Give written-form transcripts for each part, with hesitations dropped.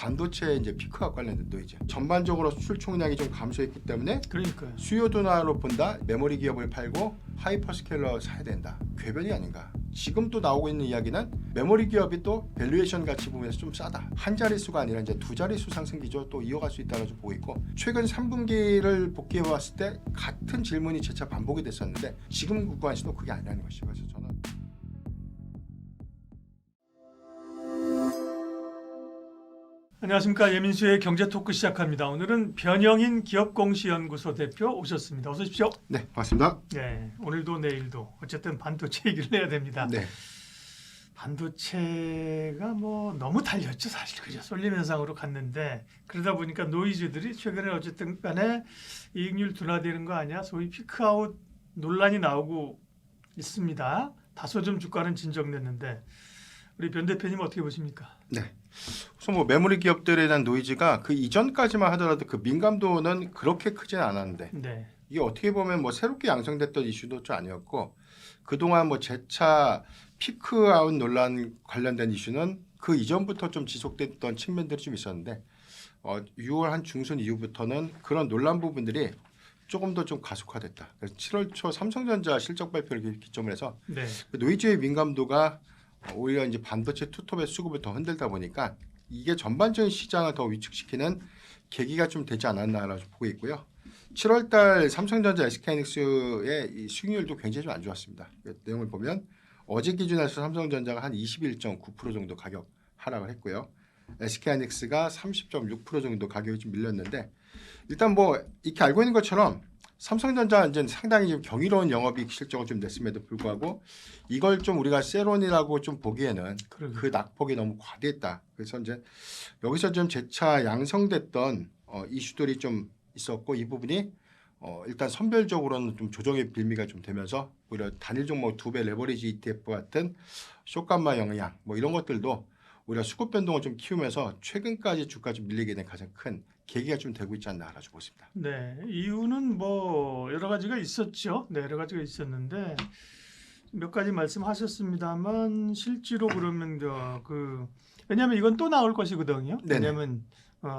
반도체 이제 피크와 관련된 노이즈. 전반적으로 수출 총량이 좀 감소했기 때문에 그러니까요. 수요 둔화로 본다. 메모리 기업을 팔고 하이퍼스케일러 사야 된다. 궤변이 아닌가. 지금 또 나오고 있는 이야기는 메모리 기업이 또 밸류에이션 가치 보면서 좀 싸다. 한 자릿수가 아니라 이제 두 자릿수 상승 기조 또 이어갈 수 있다고 보고 있고, 최근 3분기를 복귀해 봤을 때 같은 질문이 재차 반복이 됐었는데 지금 구간에서도 그게 아니라는 것이죠. 그래서 저는 안녕하십니까. 예민수의 경제 토크 시작합니다. 오늘은 변영인 기업공시연구소 대표 오셨습니다. 어서 오십시오. 네, 반갑습니다. 네, 오늘도 내일도 어쨌든 반도체 얘기를 해야 됩니다. 네. 반도체가 뭐 너무 달렸죠, 사실. 그죠? 쏠림 현상으로 갔는데 그러다 보니까 노이즈들이 최근에 어쨌든 간에 이익률 둔화되는 거 아니야? 소위 피크아웃 논란이 나오고 있습니다. 다소 좀 주가는 진정됐는데 우리 변 대표님 어떻게 보십니까? 네. 우선 뭐 메모리 기업들에 대한 노이즈가 그 이전까지만 하더라도 그 민감도는 그렇게 크지는 않았는데 네. 이게 어떻게 보면 뭐 새롭게 양성됐던 이슈도 좀 아니었고, 그동안 뭐 재차 피크아웃 논란 관련된 이슈는 그 이전부터 좀 지속됐던 측면들이 좀 있었는데 6월 한 중순 이후부터는 그런 논란 부분들이 조금 더 좀 가속화됐다. 그래서 7월 초 삼성전자 실적 발표를 기점으로 해서 네. 그 노이즈의 민감도가 오히려 이제 반도체 투톱의 수급을 더 흔들다 보니까 이게 전반적인 시장을 더 위축시키는 계기가 좀 되지 않았나라고 보고 있고요. 7월달 삼성전자, SK하이닉스의 이 수익률도 굉장히 좀 안 좋았습니다. 그 내용을 보면 어제 기준에서 삼성전자가 한 21.9% 정도 가격 하락을 했고요. SK하이닉스가 30.6% 정도 가격이 좀 밀렸는데, 일단 뭐 이렇게 알고 있는 것처럼 삼성전자 이제 상당히 좀 경이로운 영업이익 실적을 좀 냈음에도 불구하고 이걸 좀 우리가 세론이라고 좀 보기에는 그 낙폭이 너무 과대했다. 그래서 이제 여기서 좀 재차 양성됐던 이슈들이 좀 있었고, 이 부분이 일단 선별적으로는 좀 조정의 빌미가 좀 되면서 오히려 단일 종목 2배 레버리지 ETF 같은 쇼감마 영향 뭐 이런 것들도 우리가 수급 변동을 좀 키우면서 최근까지 주가 좀 밀리게 된 가장 큰 계기가 좀 되고 있지 않나라고 보십니다. 네, 이유는 뭐 여러 가지가 있었죠. 네, 여러 가지가 있었는데 몇 가지 말씀하셨습니다만 실제로 그러면 왜냐하면 이건 또 나올 것이거든요. 네네. 왜냐하면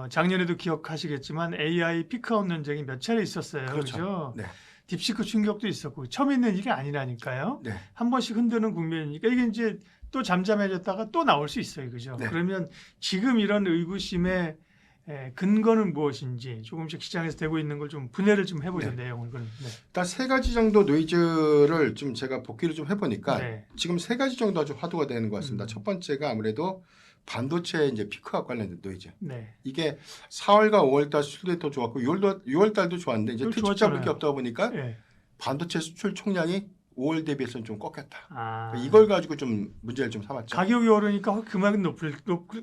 작년에도 기억하시겠지만 AI 피크아웃 논쟁이 몇 차례 있었어요. 그렇죠? 네. 딥시크 충격도 있었고 처음 있는 일이 아니라니까요. 네. 한 번씩 흔드는 국면이니까 이게 이제 또 잠잠해졌다가 또 나올 수 있어요. 그죠? 네. 그러면 지금 이런 의구심의 근거는 무엇인지 조금씩 시장에서 되고 있는 걸 좀 분해를 좀 해보죠. 네. 내용을. 네. 일단 세 가지 정도 노이즈를 좀 제가 복기를 좀 해보니까 네. 지금 세 가지 정도 아주 화두가 되는 것 같습니다. 첫 번째가 아무래도 반도체 이제 피크와 관련된 노이즈. 네. 이게 4월과 5월달 수출이 더 좋았고 6월달도 좋았는데 이제 특집 잡을 게 없다 보니까 네. 반도체 수출 총량이 5월 대비해서는 좀 꺾였다. 아, 이걸 가지고 좀 문제를 좀 삼았죠. 가격이 오르니까 그만큼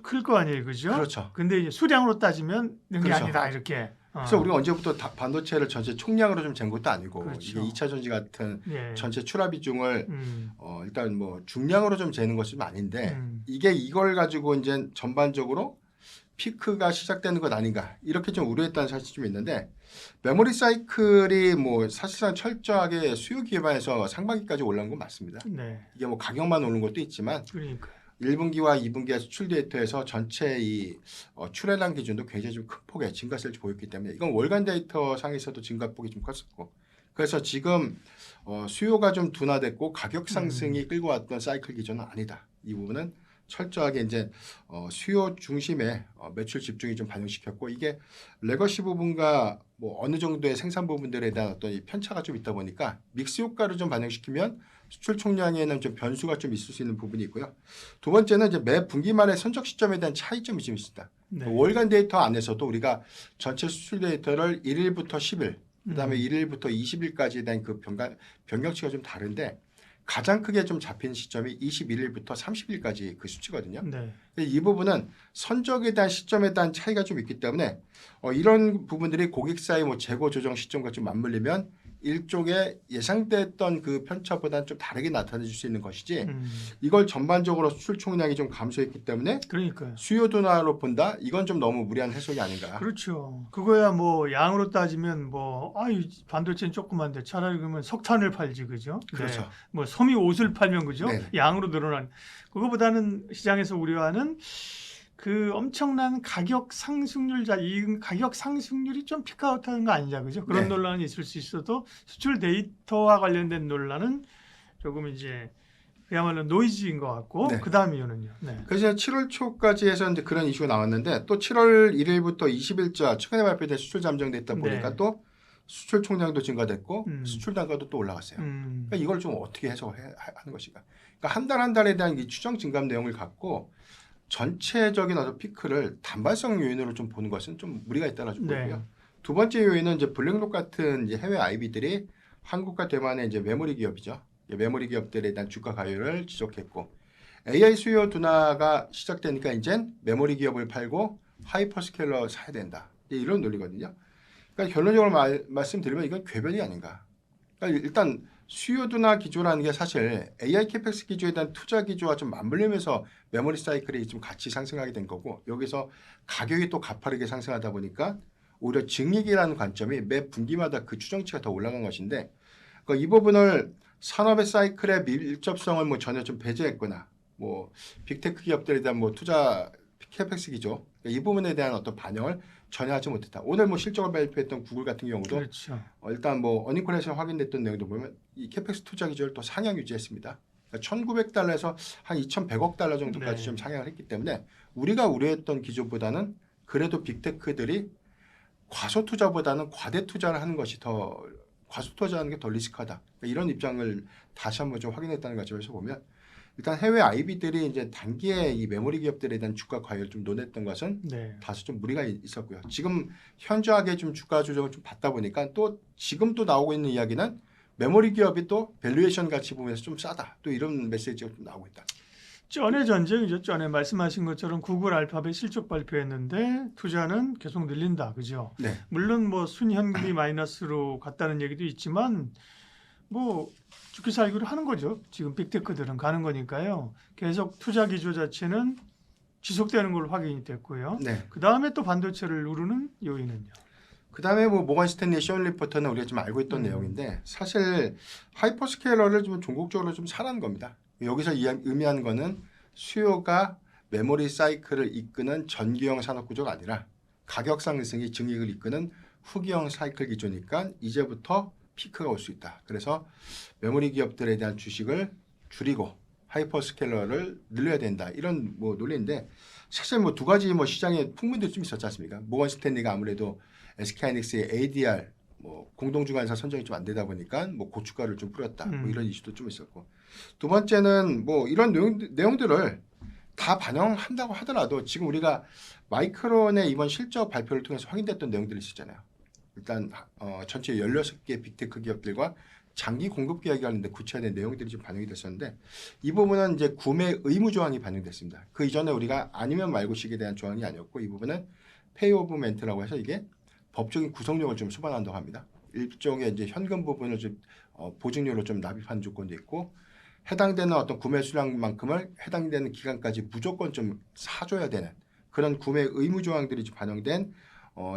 클 거 아니에요, 그죠? 그렇죠. 근데 이제 수량으로 따지면 는 게 그렇죠. 아니다 이렇게. 그래서 우리가 언제부터 반도체를 전체 총량으로 좀 잰 것도 아니고 그렇죠. 이게 2차 전지 같은 예. 전체 출하 비중을 음, 일단 뭐 중량으로 좀 재는 것은 아닌데 이게 이걸 가지고 이제 전반적으로 피크가 시작되는 것 아닌가 이렇게 좀 우려했다는 사실이 좀 있는데, 메모리 사이클이 뭐 사실상 철저하게 수요 기반에서 상반기까지 올라온 건 맞습니다. 네. 이게 뭐 가격만 오른 것도 있지만 그러니까. 1분기와 2분기의 수출 데이터에서 전체 이 출하량 기준도 굉장히 좀 큰 폭의 증가세를 보였기 때문에 이건 월간 데이터 상에서도 증가폭이 좀 컸었고, 그래서 지금 수요가 좀 둔화됐고 가격 상승이 끌고 왔던 사이클 기준은 아니다. 이 부분은 철저하게 이제 수요 중심의 매출 집중이 좀 반영시켰고, 이게 레거시 부분과 뭐 어느 정도의 생산 부분들에 대한 어떤 이 편차가 좀 있다 보니까 믹스 효과를 좀 반영시키면 수출 총량에는 좀 변수가 좀 있을 수 있는 부분이 있고요. 두 번째는 이제 매 분기말의 선적 시점에 대한 차이점이 좀 있습니다. 네. 월간 데이터 안에서도 우리가 전체 수출 데이터를 1일부터 10일, 그다음에 1일부터 20일까지에 대한 그 변경치가 좀 다른데 가장 크게 좀 잡힌 시점이 21일부터 30일까지 그 수치거든요. 네. 이 부분은 선적에 대한 시점에 대한 차이가 좀 있기 때문에 이런 부분들이 고객사의 뭐 재고 조정 시점과 좀 맞물리면 일종의 예상됐던 그 편차보다는 좀 다르게 나타낼 수 있는 것이지, 이걸 전반적으로 수출 총량이 좀 감소했기 때문에 그러니까요. 수요 둔화로 본다? 이건 좀 너무 무리한 해석이 아닌가. 그렇죠. 그거야 뭐 양으로 따지면 뭐 반도체는 조그만데 차라리 그러면 석탄을 팔지, 그죠? 그렇죠. 네. 뭐 섬유 옷을 팔면, 그죠? 네. 양으로 늘어난. 그거보다는 시장에서 우려하는 그 엄청난 가격 상승률 이 가격 상승률이 좀 피크아웃하는 거 아니냐, 그죠? 그런 네. 논란이 있을 수 있어도 수출 데이터와 관련된 논란은 조금 이제 그야말로 노이즈인 것 같고 네. 그 다음 이유는요. 네. 그래서 7월 초까지 해서 이제 그런 이슈가 나왔는데 또 7월 1일부터 20일자 최근에 발표된 수출 잠정됐다 보니까 네. 또 수출 총량도 증가됐고 음. 수출 단가도 또 올라갔어요. 음. 그러니까 이걸 좀 어떻게 해석하는 것인가? 그러니까 한 달 한 달에 대한 이 추정 증감 내용을 갖고 전체적인 어떤 피크를 단발성 요인으로 좀 보는 것은 좀 무리가 있다고 좀 네. 보고요. 두 번째 요인은 이제 블랙록 같은 이제 해외 IB들이 한국과 대만의 이제 메모리 기업이죠. 메모리 기업들에 대한 주가 가율을 지적했고 AI 수요 둔화가 시작되니까 이제 메모리 기업을 팔고 하이퍼스케일러 사야 된다. 이런 논리거든요. 그러니까 결론적으로 말씀드리면 이건 궤변이 아닌가. 그러니까 일단 수요 둔화 기조라는 게 사실 AI 캐펙스 기조에 대한 투자 기조와 좀 맞물리면서 메모리 사이클이 좀 같이 상승하게 된 거고 여기서 가격이 또 가파르게 상승하다 보니까 오히려 증익이라는 관점이 매 분기마다 그 추정치가 더 올라간 것인데 그러니까 이 부분을 산업의 사이클의 밀접성을 뭐 전혀 좀 배제했거나 뭐 빅테크 기업들에 대한 뭐 투자 캐펙스 기조 이 부분에 대한 어떤 반영을 전혀 하지 못했다. 오늘 뭐 실적을 발표했던 구글 같은 경우도 그렇죠. 일단 뭐 어닝콜에서 확인됐던 내용도 보면 이 캐펙스 투자 기조를 또 상향 유지했습니다. 그러니까 1,900달러에서 한 2,100억 달러 정도까지 네. 좀 상향을 했기 때문에 우리가 우려했던 기조보다는 그래도 빅테크들이 과소 투자보다는 과대 투자를 하는 것이 더 과소 투자하는 게 더 리스크하다. 그러니까 이런 입장을 다시 한번 좀 확인했다는 관점에서 보면 일단 해외 IB들이 이제 단기에 이 메모리 기업들에 대한 주가 과열을 좀 논했던 것은 네. 다소 좀 무리가 있었고요. 지금 현저하게 좀 주가 조정을 좀 받다 보니까 또 지금 또 나오고 있는 이야기는 메모리 기업이 또 밸류에이션 가치 보면서 좀 싸다. 또 이런 메시지가 좀 나오고 있다. 전의 전쟁이죠. 전에 말씀하신 것처럼 구글 알파벳 실적 발표했는데 투자는 계속 늘린다, 그죠? 네. 물론 뭐 순현금이 마이너스로 갔다는 얘기도 있지만 뭐 죽기 살기로 하는 거죠. 지금 빅테크들은 가는 거니까요. 계속 투자 기조 자체는 지속되는 걸로 확인이 됐고요. 네. 그 다음에 또 반도체를 누르는 요인은요. 그 다음에 뭐 모건 스탠리 시온 리포터는 우리가 좀 알고 있던 내용인데 사실 하이퍼스케일러를 좀 종국적으로 좀 사라는 겁니다. 여기서 의미하는 거는 수요가 메모리 사이클을 이끄는 전기형 산업 구조가 아니라 가격 상승이 증익을 이끄는 후기형 사이클 기조니까 이제부터 피크가 올 수 있다. 그래서 메모리 기업들에 대한 주식을 줄이고 하이퍼스케일러를 늘려야 된다. 이런 뭐 논리인데 사실 뭐 두 가지 뭐 시장에 풍문도 좀 있었지 않습니까? 모건 스탠리가 아무래도 SK하이닉스의 ADR 뭐 공동주관사 선정이 좀 안 되다 보니까 뭐 고춧가루를 좀 뿌렸다. 뭐 이런 이슈도 좀 있었고 두 번째는 뭐 이런 내용들을 다 반영한다고 하더라도 지금 우리가 마이크론의 이번 실적 발표를 통해서 확인됐던 내용들이 있었잖아요. 일단 전체 16개 빅테크 기업들과 장기 공급 계약이 관련된 구체화된 내용들이 좀 반영이 됐었는데 이 부분은 이제 구매 의무 조항이 반영됐습니다. 그 이전에 우리가 아니면 말고식에 대한 조항이 아니었고 이 부분은 페이 오브 멘트라고 해서 이게 법적인 구속력을 좀 수반한다고 합니다. 일종의 이제 현금 부분을 좀 보증료로 좀 납입한 조건도 있고 해당되는 어떤 구매 수량만큼을 해당되는 기간까지 무조건 좀 사줘야 되는 그런 구매 의무 조항들이 좀 반영된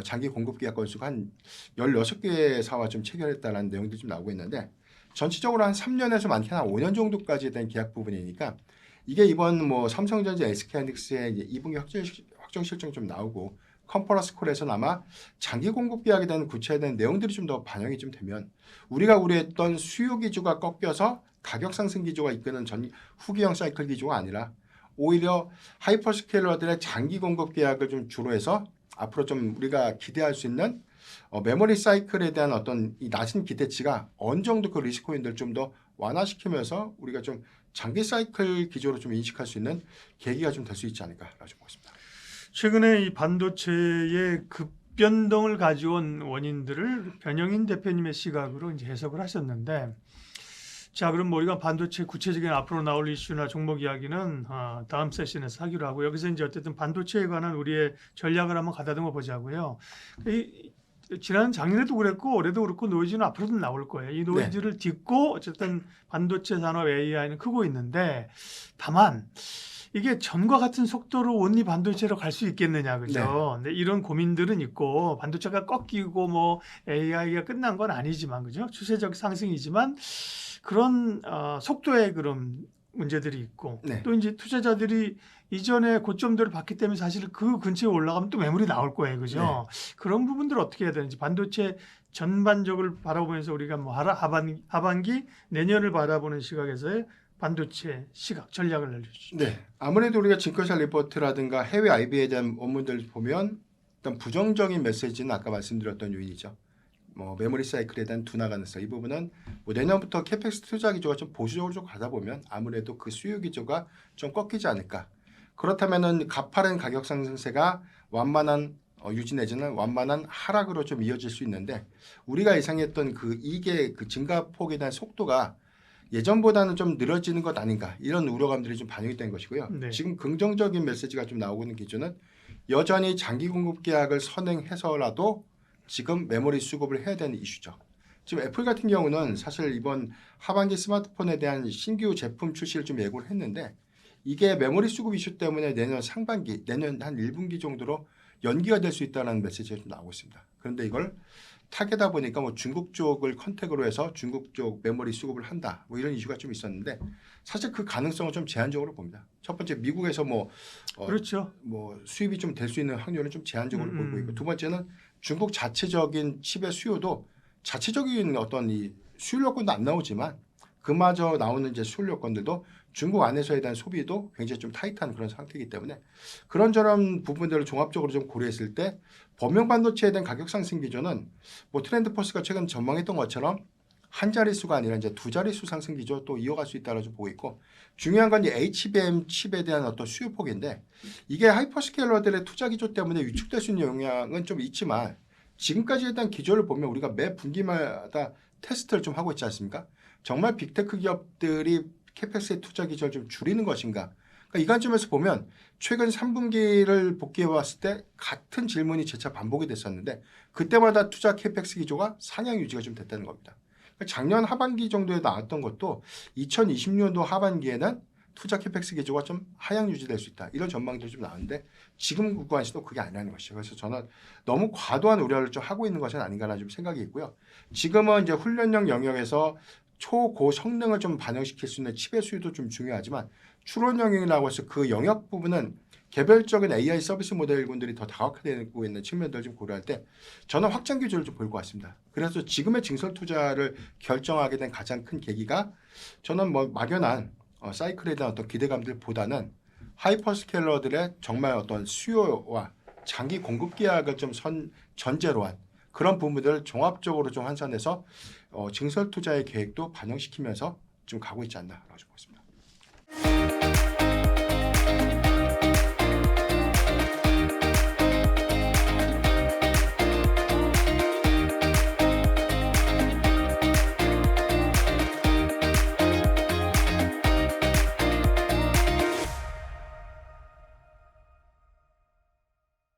장기 공급 계약 건수가 한 16개의 사와 좀 체결했다는 내용들이 좀 나오고 있는데 전체적으로 한 3년에서 많게는 한 5년 정도까지 된 계약 부분이니까 이게 이번 뭐 삼성전자, SK하이닉스의 2분기 확정 실적이 좀 나오고 컨퍼런스 콜에서는 아마 장기 공급 계약에 대한 구체화된 내용들이 좀 더 반영이 좀 되면 우리가 우려했던 수요 기조가 꺾여서 가격 상승 기조가 이끄는 후기형 사이클 기조가 아니라 오히려 하이퍼스케일러들의 장기 공급 계약을 좀 주로 해서 앞으로 좀 우리가 기대할 수 있는 메모리 사이클에 대한 어떤 이 낮은 기대치가 어느 정도 그 리스크 요인들을 좀 더 완화시키면서 우리가 좀 장기 사이클 기조로 좀 인식할 수 있는 계기가 좀 될 수 있지 않을까라고 보겠습니다. 최근에 이 반도체의 급변동을 가져온 원인들을 변영인 대표님의 시각으로 이제 해석을 하셨는데, 자, 그럼 우리가 반도체 구체적인 앞으로 나올 이슈나 종목 이야기는 다음 세션에서 하기로 하고 여기서 이제 어쨌든 반도체에 관한 우리의 전략을 한번 가다듬어 보자고요. 지난 작년에도 그랬고 올해도 그렇고 노이즈는 앞으로도 나올 거예요. 이 노이즈를 딛고 어쨌든 반도체 산업 AI는 크고 있는데 다만 이게 전과 같은 속도로 온리 반도체로 갈 수 있겠느냐, 그죠? 네. 이런 고민들은 있고 반도체가 꺾이고 뭐 AI가 끝난 건 아니지만, 그죠? 추세적 상승이지만 그런 속도의 그럼 문제들이 있고 네. 또 이제 투자자들이 이전에 고점들을 봤기 때문에 사실 그 근처에 올라가면 또 매물이 나올 거예요, 그죠? 그런 부분들을 어떻게 해야 되는지 반도체 전반적을 바라보면서 우리가 뭐 하반기 내년을 바라보는 시각에서의 반도체 시각 전략을 알려주시죠. 네. 아무래도 우리가 증권사 리포트라든가 해외 IB에 대한 원문들을 보면 일단 부정적인 메시지는 아까 말씀드렸던 요인이죠. 뭐 메모리 사이클에 대한 둔화 가능성 이 부분은 뭐 내년부터 캐펙스 투자 기조가 좀 보수적으로 좀 가다 보면 아무래도 그 수요 기조가 좀 꺾이지 않을까. 그렇다면은 가파른 가격 상승세가 완만한 유지 내지는 완만한 하락으로 좀 이어질 수 있는데 우리가 예상했던 이게 증가폭에 대한 속도가 예전보다는 좀 늘어지는 것 아닌가 이런 우려감들이 좀 반영이 된 것이고요. 네. 지금 긍정적인 메시지가 좀 나오고 있는 기준은 여전히 장기 공급 계약을 선행해서라도 지금 메모리 수급을 해야 되는 이슈죠. 지금 애플 같은 경우는 사실 이번 하반기 스마트폰에 대한 신규 제품 출시를 좀 예고를 했는데 이게 메모리 수급 이슈 때문에 내년 상반기, 내년 한 1분기 정도로 연기가 될 수 있다는 메시지가 좀 나오고 있습니다. 그런데 이걸 타겟다 보니까 뭐 중국 쪽을 컨택으로 해서 중국 쪽 메모리 수급을 한다. 뭐 이런 이슈가 좀 있었는데 사실 그 가능성은 좀 제한적으로 봅니다. 첫 번째 미국에서 그렇죠. 뭐 수입이 좀 될 수 있는 확률은 좀 제한적으로 보이고 있고 두 번째는 중국 자체적인 칩의 수요도 자체적인 어떤 이 수율 여건도 안 나오지만 그마저 나오는 이제 수율 여건들도 중국 안에서에 대한 소비도 굉장히 좀 타이트한 그런 상태이기 때문에 그런저런 부분들을 종합적으로 좀 고려했을 때 범용 반도체에 대한 가격 상승 기조는 뭐 트렌드 포스가 최근 전망했던 것처럼 한 자릿수가 아니라 이제 두 자릿수 상승 기조 또 이어갈 수 있다고 좀 보고 있고 중요한 건 이 HBM 칩에 대한 어떤 수요폭인데 이게 하이퍼스케일러들의 투자 기조 때문에 위축될 수 있는 영향은 좀 있지만 지금까지에 대한 기조를 보면 우리가 매 분기마다 테스트를 좀 하고 있지 않습니까? 정말 빅테크 기업들이 캐펙스의 투자 기조를 좀 줄이는 것인가? 그러니까 이 관점에서 보면 최근 3분기를 복귀해 왔을 때 같은 질문이 재차 반복이 됐었는데 그때마다 투자 캐펙스 기조가 상향 유지가 좀 됐다는 겁니다. 그러니까 작년 하반기 정도에 나왔던 것도 2020년도 하반기에는 투자 캐펙스 기조가 좀 하향 유지될 수 있다. 이런 전망들이 좀 나오는데 지금 구간에서도 그게 아니라는 것이죠. 그래서 저는 너무 과도한 우려를 좀 하고 있는 것은 아닌가라는 좀 생각이 있고요. 지금은 이제 훈련용 영역에서 초고 성능을 좀 반영시킬 수 있는 칩의 수요도 좀 중요하지만 추론 영역이라고 해서 그 영역 부분은 개별적인 AI 서비스 모델군들이 더 다각화되고 있는 측면들을 좀 고려할 때 저는 확장 기조를 좀 보일 것 같습니다. 그래서 지금의 증설 투자를 결정하게 된 가장 큰 계기가 저는 뭐 막연한 사이클에 대한 어떤 기대감들보다는 하이퍼스케일러들의 정말 어떤 수요와 장기 공급 계약을 좀 전제로 한 그런 부분들을 종합적으로 좀 환산해서 증설 투자의 계획도 반영시키면서 좀 가고 있지 않나라고 보고 있습니다.